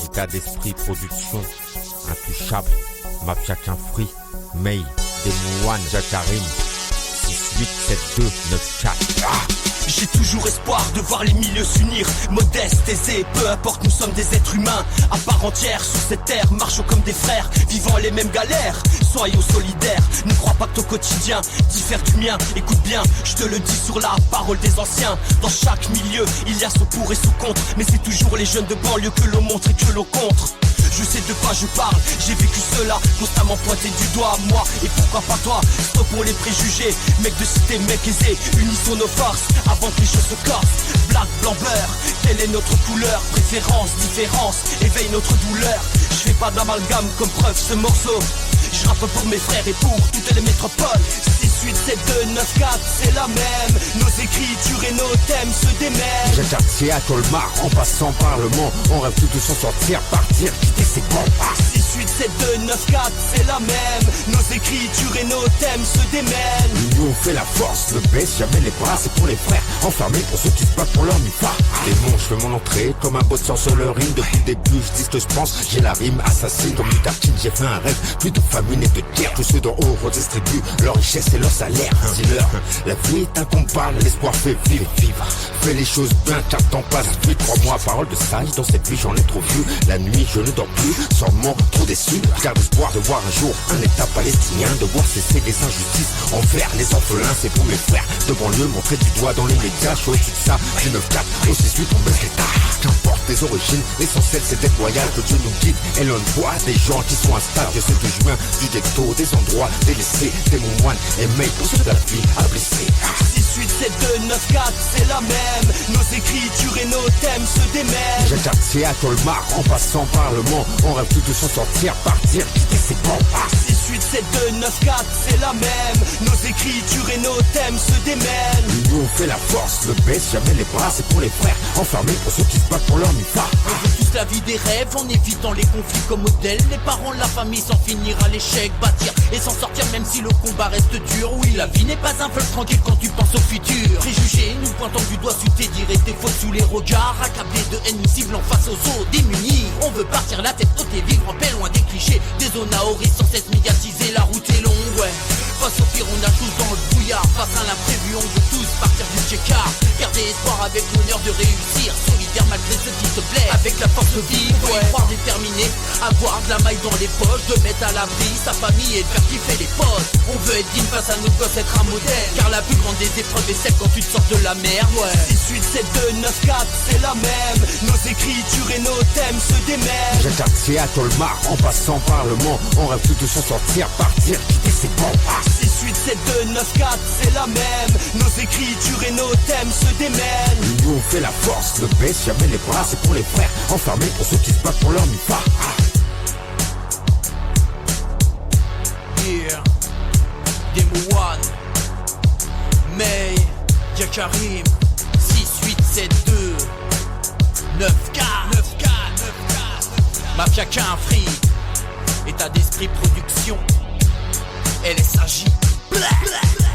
État d'esprit, production, intouchable, Mafia qu'un free, May, Demouane, Jakarim, 687294. J'ai toujours espoir de voir les milieux s'unir, modestes, aisés, peu importe, nous sommes des êtres humains à part entière sur cette terre, marchons comme des frères, vivant les mêmes galères, soyons solidaires, ne crois pas que ton quotidien diffère du mien, écoute bien, je te le dis sur la parole des anciens, dans chaque milieu, il y a son pour et son contre, mais c'est toujours les jeunes de banlieue que l'on montre et que l'on contre. Je sais de quoi je parle, j'ai vécu cela, constamment pointé du doigt à moi, et pourquoi pas toi, stop pour les préjugés, mec de cité, mec aisé, unissons nos forces, avant que les choses se corsent, black, blanc, beurre, quelle est notre couleur, préférence, différence, éveille notre douleur, je fais pas d'amalgame comme preuve ce morceau, je rappe pour mes frères et pour toutes les métropoles, 6, 8, 7, 2, 9, 4, c'est la même, nos écritures et nos thèmes se démêlent. J'ai quartier à Colmar, en passant par le Mans, on rêve tous de s'en sortir, partir, quitter ses bons. 6, 8, 7, 2, 9, 4, c'est la même, nos écritures et nos thèmes se démêlent. L'union fait la force, ne baisse jamais les bras, c'est pour les frères, enfermés pour ceux qui se battent pour leur mi-pas. Démon, je fais mon entrée, comme un boxeur sur le ring, depuis le début je dis ce que je pense, j'ai la rime assassine, comme une tartine, j'ai fait un rêve, plus de famine et de guerre, tous ceux d'en haut redistribuent leur richesse et leur salaire. Dis-leur, la vie est un combat, l'espoir fait vivre, fais les choses bien car le temps passe vite, crois-moi, parole de sage, dans cette vie j'en ai trop vu, la nuit je ne dors plus, sans mort, trop déçu, je garde espoir de voir un jour un état palestinien, de voir cesser les injustices envers les orphelins, c'est pour mes frères de banlieue, montrer du doigt dans les médias, je suis au-dessus de ça, du 9-4, au 6-8 on baisse l'état, qu'importe les origines, l'essentiel c'est d'être loyal, que Dieu nous guide, et l'on voit des gens qui sont instables, je sais d'où je viens, du ghetto, des endroits délaissés, des moines et mails pour ceux de la vie à blesser. 6, 8, 7, 2, 9, 4, c'est la même, nos écritures et nos thèmes se démêlent. J'ai quartier à Colmar, en passant par le Mans, on rêve tous de s'en sortir, partir, quitter ses bons. 6, 8, 7, 2, 9, 4, c'est la même, nos écritures et nos thèmes se démêlent. L'union fait la force, ne baisse jamais les bras, c'est pour les frères, enfermés pour ceux qui se battent pour leur mi-pas. On veut tous la vie des rêves en évitant les conflits comme modèle, les parents, la famille sans finir à l'échec, bâtir et s'en sortir même si le combat reste dur. Oui, la vie n'est pas un fleuve tranquille quand tu penses au futur. Préjugés, nous pointant du doigt sous tes dires et tes fautes sous les regards, accablés de haine cible en face aux autres démunis. On veut partir la tête haute et vivre en paix loin des clichés, des zones à horizon sans cesse médiatisées, la route est longue, ouais. Face au pire, on a tous dans le brouillard, face à l'imprévu, on veut tous partir du check-out. Garder espoir avec l'honneur de réussir, solidaire malgré ce qui te plaît, avec la force de vivre, ouais. Croire déterminé, avoir de la maille dans les poches, de mettre à l'abri sa famille et de faire kiffer les potes. On veut être digne face à nos gosses, être un modèle, car la plus grande des épreuves est celle quand tu te sors de la merde, ouais. 6, 8, 7, 2, 9, 4, c'est la même, nos écritures et nos thèmes se démêlent. J'ai quartier à Colmar, en passant par le Mans, on rêve tous de s'en sortir, partir, quitter ses bons. 6, 8, 7, 2, 9, 4, c'est la même, nos écritures et nos thèmes se démêlent. L'union fait la force, ne baisse jamais les bras, c'est pour les frères, enfermés pour ceux qui se battent pour leur mi-pas. Yeah, Demouane, May, Jakarim, 6, 8, 7, 2, 9, 4, Mafia qu'un free, état d'esprit production, LSAJ, blah, blah, blah.